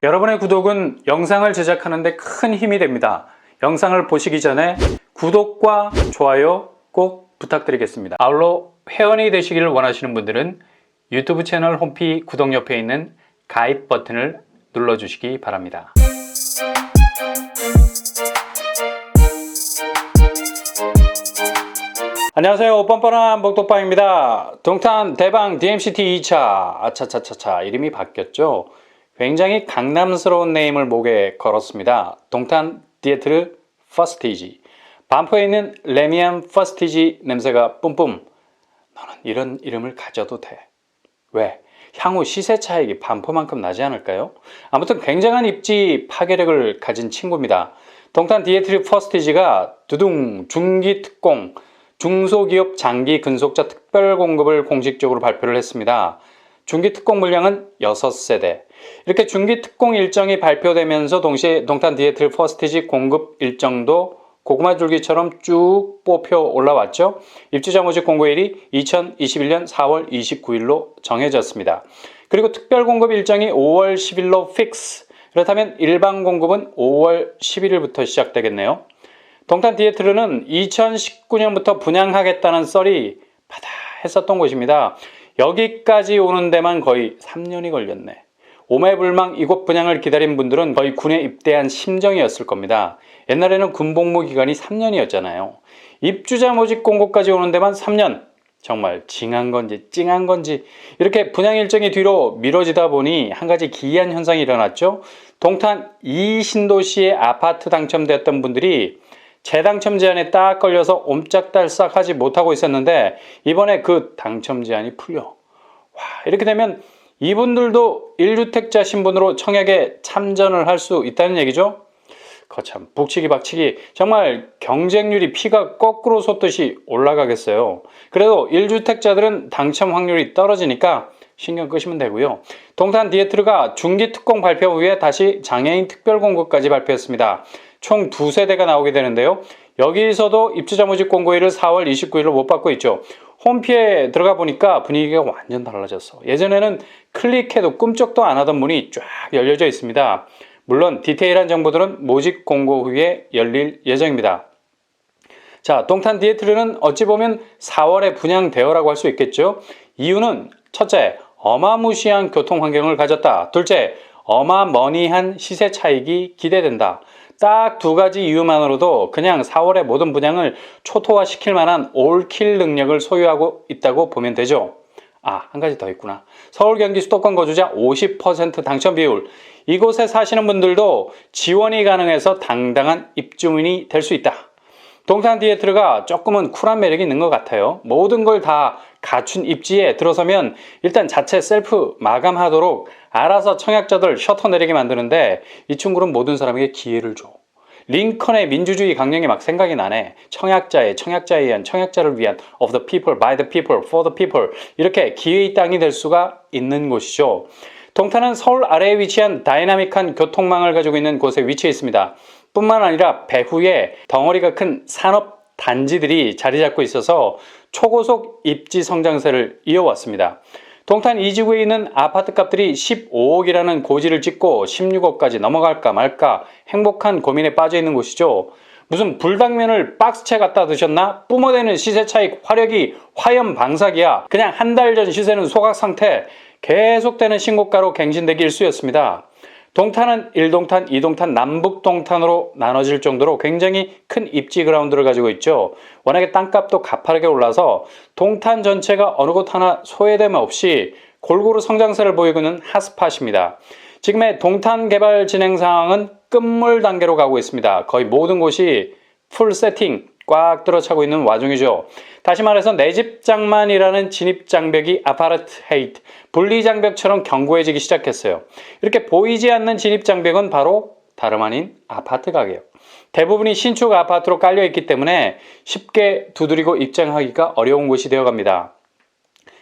여러분의 구독은 영상을 제작하는 데 큰 힘이 됩니다. 영상을 보시기 전에 구독과 좋아요 꼭 부탁드리겠습니다. 아울러 회원이 되시기를 원하시는 분들은 유튜브 채널 홈피 구독 옆에 있는 가입 버튼을 눌러주시기 바랍니다. 안녕하세요. 뻔뻔한 복독방입니다. 동탄 대방 DMCT 2차 아차차차차 이름이 바뀌었죠. 굉장히 강남스러운 네임을 목에 걸었습니다. 동탄 디에트르 퍼스티지. 반포에 있는 레미안 퍼스티지 냄새가 뿜뿜. 너는 이런 이름을 가져도 돼. 왜? 향후 시세 차익이 반포만큼 나지 않을까요? 아무튼 굉장한 입지 파괴력을 가진 친구입니다. 동탄 디에트르 퍼스티지가 두둥 중기특공 중소기업 장기 근속자 특별 공급을 공식적으로 발표를 했습니다. 중기특공 물량은 6세대. 이렇게 중기특공 일정이 발표되면서 동시에 동탄 디에트르 퍼스티지 공급 일정도 고구마 줄기처럼 쭉 뽑혀 올라왔죠. 입주자 모집 공고일이 2021년 4월 29일로 정해졌습니다. 그리고 특별 공급 일정이 5월 10일로 픽스. 그렇다면 일반 공급은 5월 11일부터 시작되겠네요. 동탄 디에트르는 2019년부터 분양하겠다는 썰이 바다했었던 곳입니다. 여기까지 오는 데만 거의 3년이 걸렸네. 오매불망 이곳 분양을 기다린 분들은 거의 군에 입대한 심정이었을 겁니다. 옛날에는 군복무 기간이 3년이었잖아요. 입주자 모집 공고까지 오는 데만 3년. 정말 징한 건지 찡한 건지 이렇게 분양 일정이 뒤로 미뤄지다 보니 한 가지 기이한 현상이 일어났죠. 동탄 이신도시에 아파트 당첨되었던 분들이 재당첨 제한에 딱 걸려서 옴짝달싹하지 못하고 있었는데 이번에 그 당첨 제한이 풀려. 와, 이렇게 되면 이분들도 1주택자 신분으로 청약에 참전을 할 수 있다는 얘기죠. 거참 북치기 박치기 정말 경쟁률이 피가 거꾸로 솟듯이 올라가겠어요. 그래도 1주택자들은 당첨 확률이 떨어지니까 신경 끄시면 되고요. 동탄 디에트르가 중기특공 발표 후에 다시 장애인 특별공급까지 발표했습니다. 총 2세대가 나오게 되는데요. 여기서도 입주자 모집 공고일을 4월 29일로 못 받고 있죠. 홈피에 들어가 보니까 분위기가 완전 달라졌어. 예전에는 클릭해도 꿈쩍도 안 하던 문이 쫙 열려져 있습니다. 물론 디테일한 정보들은 모집 공고 후에 열릴 예정입니다. 자, 동탄 디에트르는 어찌 보면 4월에 분양대여라고 할 수 있겠죠. 이유는 첫째, 어마무시한 교통 환경을 가졌다. 둘째, 어마머니한 시세 차익이 기대된다. 딱 두 가지 이유만으로도 그냥 4월의 모든 분양을 초토화시킬 만한 올킬 능력을 소유하고 있다고 보면 되죠. 아, 한 가지 더 있구나. 서울, 경기, 수도권 거주자 50% 당첨 비율. 이곳에 사시는 분들도 지원이 가능해서 당당한 입주민이 될 수 있다. 동탄 디에트르가 조금은 쿨한 매력이 있는 것 같아요. 모든 걸 다 갖춘 입지에 들어서면 일단 자체 셀프 마감하도록 알아서 청약자들 셔터 내리게 만드는데 이 친구는 모든 사람에게 기회를 줘. 링컨의 민주주의 강령이 막 생각이 나네. 청약자에 의한, 청약자를 위한 of the people, by the people, for the people 이렇게 기회의 땅이 될 수가 있는 곳이죠. 동탄은 서울 아래에 위치한 다이나믹한 교통망을 가지고 있는 곳에 위치해 있습니다. 뿐만 아니라 배후에 덩어리가 큰 산업 단지들이 자리 잡고 있어서 초고속 입지 성장세를 이어왔습니다. 동탄 이지구에 있는 아파트 값들이 15억이라는 고지를 찍고 16억까지 넘어갈까 말까 행복한 고민에 빠져 있는 곳이죠. 무슨 불당면을 박스채 갖다 드셨나? 뿜어대는 시세 차익 화력이 화염방사기야. 그냥 한 달 전 시세는 소각 상태. 계속되는 신고가로 갱신되기 일쑤였습니다. 동탄은 1동탄, 2동탄, 남북동탄으로 나눠질 정도로 굉장히 큰 입지 그라운드를 가지고 있죠. 워낙에 땅값도 가파르게 올라서 동탄 전체가 어느 곳 하나 소외됨 없이 골고루 성장세를 보이고 있는 핫스팟입니다. 지금의 동탄 개발 진행 상황은 끝물 단계로 가고 있습니다. 거의 모든 곳이 풀 세팅 꽉 들어차고 있는 와중이죠. 다시 말해서 내 집 장만이라는 진입장벽이 아파트 헤이트, 분리장벽처럼 견고해지기 시작했어요. 이렇게 보이지 않는 진입장벽은 바로 다름 아닌 아파트 가격. 대부분이 신축 아파트로 깔려있기 때문에 쉽게 두드리고 입장하기가 어려운 곳이 되어갑니다.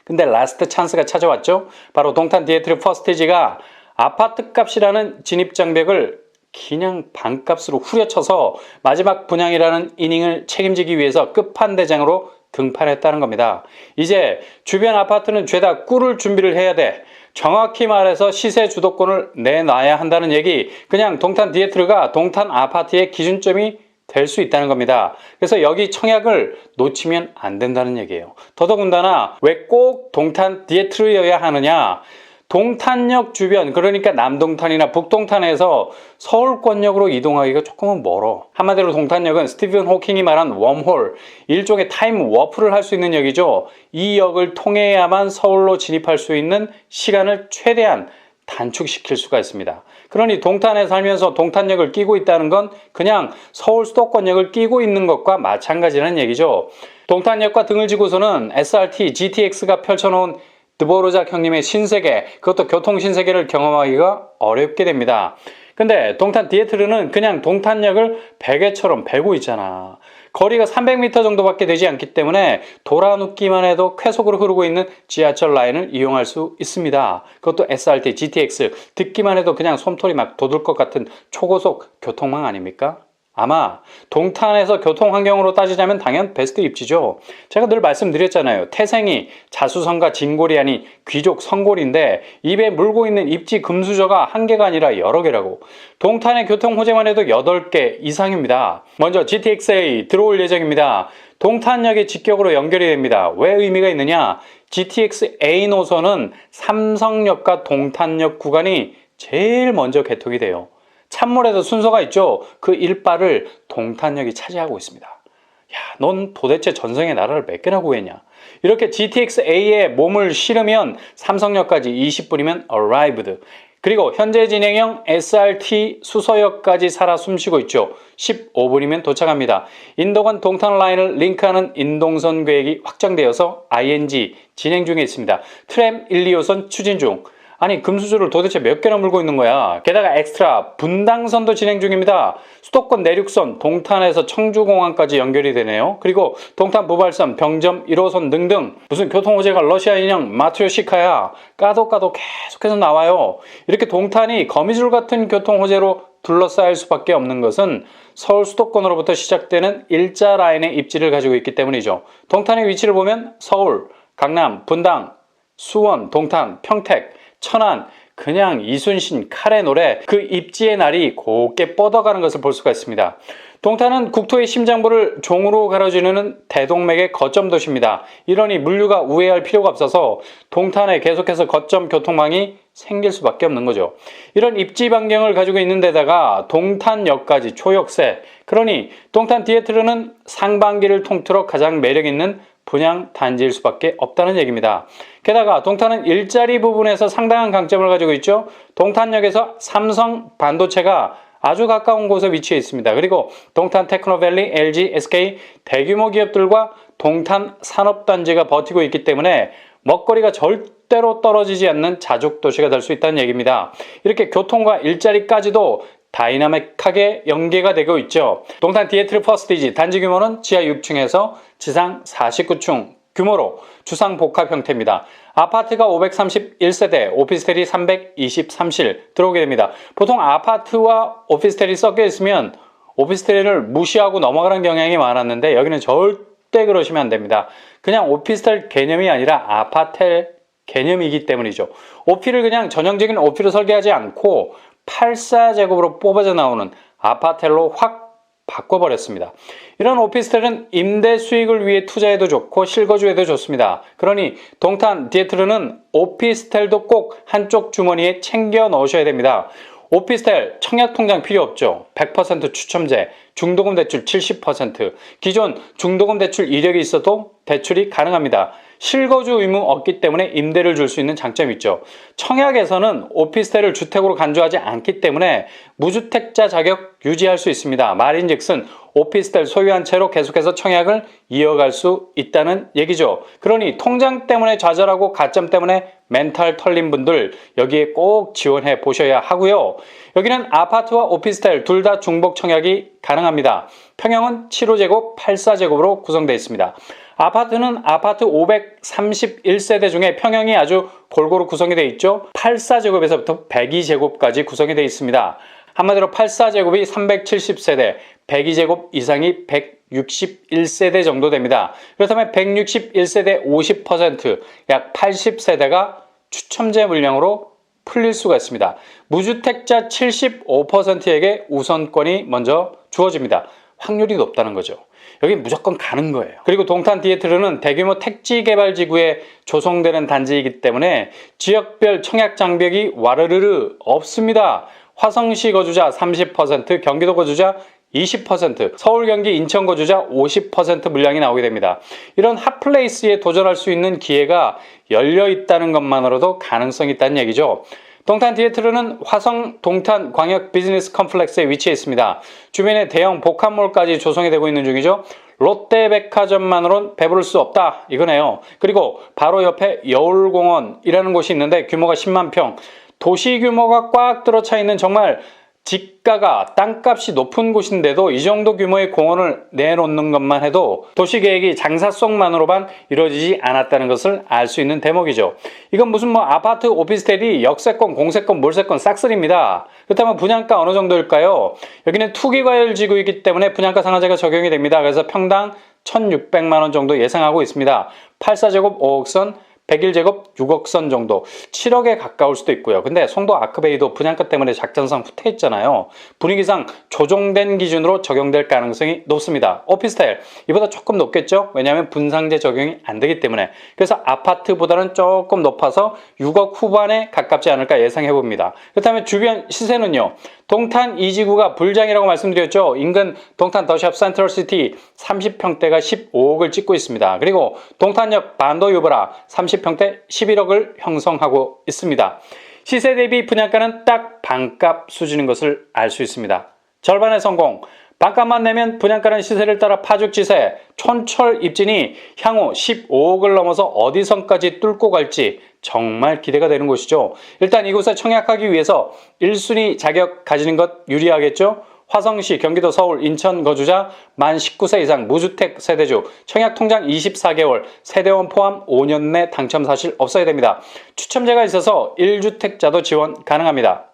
근데 라스트 찬스가 찾아왔죠. 바로 동탄 디에트르 퍼스티지가 아파트 값이라는 진입장벽을 그냥 반값으로 후려쳐서 마지막 분양이라는 이닝을 책임지기 위해서 끝판대장으로 등판했다는 겁니다. 이제 주변 아파트는 죄다 꿀을 준비를 해야 돼. 정확히 말해서 시세 주도권을 내놔야 한다는 얘기, 그냥 동탄 디에트르가 동탄 아파트의 기준점이 될 수 있다는 겁니다. 그래서 여기 청약을 놓치면 안 된다는 얘기예요. 더더군다나 왜 꼭 동탄 디에트르여야 하느냐? 동탄역 주변, 그러니까 남동탄이나 북동탄에서 서울권역으로 이동하기가 조금은 멀어. 한마디로 동탄역은 스티븐 호킹이 말한 웜홀, 일종의 타임 워프를 할 수 있는 역이죠. 이 역을 통해야만 서울로 진입할 수 있는 시간을 최대한 단축시킬 수가 있습니다. 그러니 동탄에 살면서 동탄역을 끼고 있다는 건 그냥 서울 수도권역을 끼고 있는 것과 마찬가지라는 얘기죠. 동탄역과 등을 지고서는 SRT, GTX가 펼쳐놓은 드보르작 형님의 신세계, 그것도 교통 신세계를 경험하기가 어렵게 됩니다. 근데 동탄 디에트르는 그냥 동탄역을 베개처럼 베고 있잖아. 거리가 300m 정도밖에 되지 않기 때문에 돌아눕기만 해도 쾌속으로 흐르고 있는 지하철 라인을 이용할 수 있습니다. 그것도 SRT, GTX, 듣기만 해도 그냥 솜털이 막 돋을 것 같은 초고속 교통망 아닙니까? 아마 동탄에서 교통 환경으로 따지자면 당연 베스트 입지죠. 제가 늘 말씀드렸잖아요. 태생이 자수성가 진골이 아닌 귀족 성골인데 입에 물고 있는 입지 금수저가 한 개가 아니라 여러 개라고. 동탄의 교통 호재만 해도 8개 이상입니다. 먼저 GTX-A 들어올 예정입니다. 동탄역의 직격으로 연결이 됩니다. 왜 의미가 있느냐? GTX-A 노선은 삼성역과 동탄역 구간이 제일 먼저 개통이 돼요. 찬물에도 순서가 있죠. 그 일바를 동탄역이 차지하고 있습니다. 야, 넌 도대체 전생에 나라를 몇 개나 구했냐? 이렇게 GTX-A에 몸을 실으면 삼성역까지 20분이면 arrived. 그리고 현재 진행형 SRT 수서역까지 살아 숨쉬고 있죠. 15분이면 도착합니다. 인도간 동탄 라인을 링크하는 인동선 계획이 확정되어서 ING 진행 중에 있습니다. 트램 1, 2호선 추진 중. 아니, 금수저를 도대체 몇 개나 물고 있는 거야. 게다가 엑스트라 분당선도 진행 중입니다. 수도권 내륙선 동탄에서 청주공항까지 연결이 되네요. 그리고 동탄 부발선, 병점 1호선 등등. 무슨 교통호재가 러시아 인형 마트요시카야. 까도 계속해서 나와요. 이렇게 동탄이 거미줄 같은 교통호재로 둘러싸일 수밖에 없는 것은 서울 수도권으로부터 시작되는 일자 라인의 입지를 가지고 있기 때문이죠. 동탄의 위치를 보면 서울, 강남, 분당, 수원, 동탄, 평택, 천안, 그냥 이순신 칼의 노래, 그 입지의 날이 곱게 뻗어가는 것을 볼 수가 있습니다. 동탄은 국토의 심장부를 종으로 가로지르는 대동맥의 거점 도시입니다. 이러니 물류가 우회할 필요가 없어서 동탄에 계속해서 거점 교통망이 생길 수밖에 없는 거죠. 이런 입지 반경을 가지고 있는 데다가 동탄역까지 초역세, 그러니 동탄 디에트르는 상반기를 통틀어 가장 매력 있는 분양 단지일 수밖에 없다는 얘기입니다. 게다가 동탄은 일자리 부분에서 상당한 강점을 가지고 있죠. 동탄역에서 삼성 반도체가 아주 가까운 곳에 위치해 있습니다. 그리고 동탄 테크노밸리, LG, SK 대규모 기업들과 동탄 산업단지가 버티고 있기 때문에 먹거리가 절대로 떨어지지 않는 자족도시가 될 수 있다는 얘기입니다. 이렇게 교통과 일자리까지도 다이나믹하게 연계가 되고 있죠. 동탄 디에트르 퍼스티지 단지 규모는 지하 6층에서 지상 49층 규모로 주상 복합 형태입니다. 아파트가 531세대, 오피스텔이 323실 들어오게 됩니다. 보통 아파트와 오피스텔이 섞여 있으면 오피스텔을 무시하고 넘어가는 경향이 많았는데 여기는 절대 그러시면 안 됩니다. 그냥 오피스텔 개념이 아니라 아파텔 개념이기 때문이죠. 오피를 그냥 전형적인 오피로 설계하지 않고 84제곱으로 뽑아져 나오는 아파텔로 확 바꿔버렸습니다. 이런 오피스텔은 임대 수익을 위해 투자해도 좋고 실거주해도 좋습니다. 그러니 동탄 디에트르는 오피스텔도 꼭 한쪽 주머니에 챙겨 넣으셔야 됩니다. 오피스텔 청약통장 필요 없죠. 100% 추첨제, 중도금 대출 70%, 기존 중도금 대출 이력이 있어도 대출이 가능합니다. 실거주 의무 없기 때문에 임대를 줄 수 있는 장점이 있죠. 청약에서는 오피스텔을 주택으로 간주하지 않기 때문에 무주택자 자격 유지할 수 있습니다. 말인즉슨 오피스텔 소유한 채로 계속해서 청약을 이어갈 수 있다는 얘기죠. 그러니 통장 때문에 좌절하고 가점 때문에 멘탈 털린 분들 여기에 꼭 지원해 보셔야 하고요. 여기는 아파트와 오피스텔 둘 다 중복 청약이 가능합니다. 평형은 7호제곱, 84제곱으로 구성되어 있습니다. 아파트는 아파트 531세대 중에 평형이 아주 골고루 구성이 되어 있죠. 84제곱에서부터 102제곱까지 구성이 되어 있습니다. 한마디로 84제곱이 370세대, 102제곱 이상이 161세대 정도 됩니다. 그렇다면 161세대 50%, 약 80세대가 추첨제 물량으로 풀릴 수가 있습니다. 무주택자 75%에게 우선권이 먼저 주어집니다. 확률이 높다는 거죠. 여기 무조건 가는 거예요. 그리고 동탄 디에트르는 대규모 택지 개발 지구에 조성되는 단지이기 때문에 지역별 청약 장벽이 와르르르 없습니다. 화성시 거주자 30%, 경기도 거주자 20%, 서울, 경기, 인천 거주자 50% 물량이 나오게 됩니다. 이런 핫플레이스에 도전할 수 있는 기회가 열려 있다는 것만으로도 가능성이 있다는 얘기죠. 동탄 디에트르는 화성 동탄 광역 비즈니스 컴플렉스에 위치해 있습니다. 주변에 대형 복합몰까지 조성이 되고 있는 중이죠. 롯데백화점만으론 배부를 수 없다 이거네요. 그리고 바로 옆에 여울공원이라는 곳이 있는데 규모가 10만 평, 도시 규모가 꽉 들어차 있는 정말 지가가 땅값이 높은 곳인데도 이 정도 규모의 공원을 내놓는 것만 해도 도시계획이 장사성만으로만 이루어지지 않았다는 것을 알 수 있는 대목이죠. 이건 무슨 아파트 오피스텔이 역세권, 공세권, 몰세권 싹쓸이입니다. 그렇다면 분양가 어느 정도일까요? 여기는 투기과열지구이기 때문에 분양가 상한제가 적용이 됩니다. 그래서 평당 1,600만 원 정도 예상하고 있습니다. 84제곱 5억 선, 101제곱 6억 선 정도, 7억에 가까울 수도 있고요. 근데 송도 아크베이도 분양가 때문에 작전상 후퇴했잖아요. 분위기상 조정된 기준으로 적용될 가능성이 높습니다. 오피스텔 이보다 조금 높겠죠? 왜냐하면 분상제 적용이 안 되기 때문에. 그래서 아파트보다는 조금 높아서 6억 후반에 가깝지 않을까 예상해 봅니다. 그렇다면 주변 시세는요. 동탄 이지구가 불장이라고 말씀드렸죠. 인근 동탄 더샵 센트럴시티 30평대가 15억을 찍고 있습니다. 그리고 동탄역 반도 유브라 30평대 11억을 형성하고 있습니다. 시세 대비 분양가는 딱 반값 수준인 것을 알 수 있습니다. 절반의 성공. 반값만 내면 분양가는 시세를 따라 파죽지세, 촌철 입진이 향후 15억을 넘어서 어디선까지 뚫고 갈지 정말 기대가 되는 곳이죠. 일단 이곳에 청약하기 위해서 1순위 자격 가지는 것 유리하겠죠? 화성시, 경기도, 서울, 인천 거주자 만 19세 이상 무주택 세대주, 청약 통장 24개월, 세대원 포함 5년 내 당첨 사실 없어야 됩니다. 추첨제가 있어서 1주택자도 지원 가능합니다.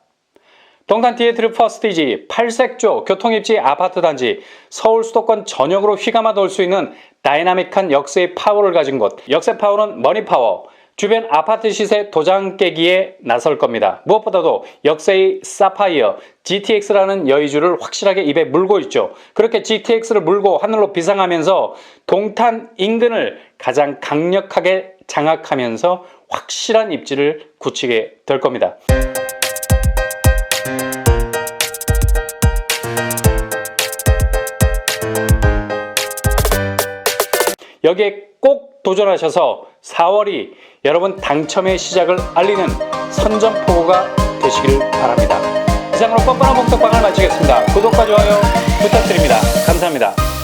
동탄 디에트르 퍼스티지 8색조 교통입지 아파트 단지, 서울 수도권 전역으로 휘감아 놓을 수 있는 다이나믹한 역세의 파워를 가진 곳. 역세 파워는 머니 파워. 주변 아파트 시세 도장 깨기에 나설 겁니다. 무엇보다도 역세의 사파이어 GTX라는 여의주를 확실하게 입에 물고 있죠. 그렇게 GTX를 물고 하늘로 비상하면서 동탄 인근을 가장 강력하게 장악하면서 확실한 입지를 굳히게 될 겁니다. 여기에 꼭 도전하셔서 4월이 여러분 당첨의 시작을 알리는 선전포고가 되시길 바랍니다. 이상으로 뻔뻔한 복덕방을 마치겠습니다. 구독과 좋아요 부탁드립니다. 감사합니다.